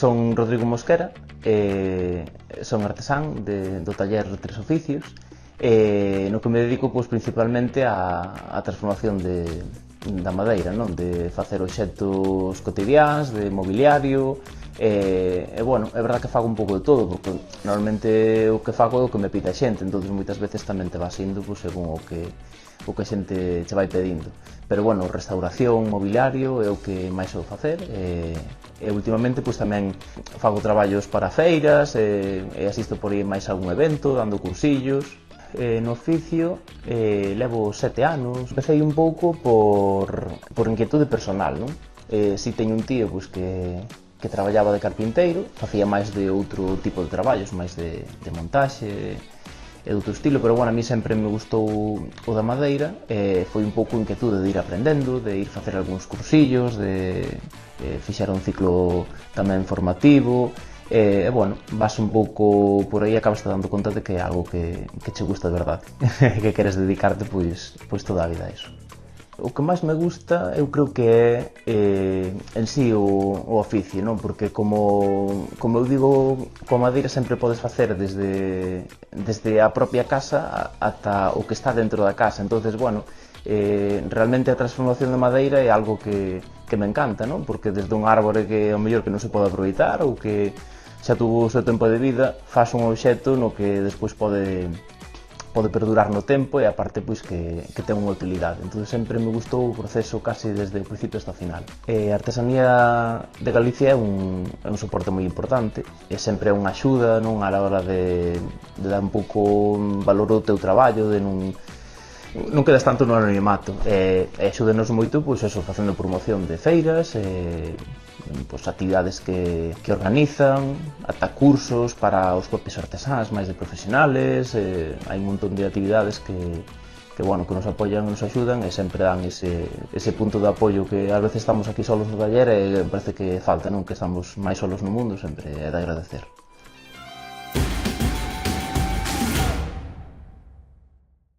Son Rodrigo Mosquera, son artesán do taller Tres Oficios, no que me dedico principalmente á transformación da madeira, non? De facer obxectos cotidiáns, de mobiliario, bueno, é verdad que fago un pouco de todo, porque normalmente o que fago é o que me pide a xente, entón moitas veces tamén te vas indo según o que a xente che vai pedindo. Pero bueno, restauración, mobiliario é o que máis vou facer, e últimamente tamén fago traballos para feiras, e asisto por aí máis a algún evento, dando cursillos. No oficio levo 7 anos, empecé un pouco por inquietude personal, non? Si teño un tío que traballaba de carpinteiro, facía máis de outro tipo de traballos, máis de montaxe e de outro estilo, pero bueno, a mí sempre me gustou o da madeira, e foi un pouco inquietude de ir aprendendo, de ir facer algúns cursillos, de fixar un ciclo tamén formativo, e bueno, vas un pouco por aí e acabas te dando conta de que é algo que che gusta de verdade, que queres dedicarte pois toda a vida a iso. O que máis me gusta eu creo que é en sí o oficio, non? Porque como eu digo, coa madeira sempre podes facer desde a propia casa ata o que está dentro da casa, entonces bueno, realmente a transformación de madeira é algo que me encanta, non? Porque desde un árbore que ao mellor que non se pode aproveitar ou que xa tuvo o seu tempo de vida, faz un obxecto no que despois pode perdurar no tempo e aparte que ten unha utilidade. Entón sempre me gustou o proceso casi desde o principio hasta o final. A artesanía de Galicia é un soporte moi importante e sempre é unha axuda, non, a la hora de dar un pouco valor ao teu traballo, de non quedas tanto no anonimato, e axúdenos moito facendo promoción de feiras, actividades que organizan, ata cursos para os propios artesáns máis de profesionales, hai un montón de actividades que nos apoian e nos axudan e sempre dan ese punto de apoio que ás veces estamos aquí solos no taller e parece que falta, non? Que estamos máis solos no mundo, sempre é de agradecer.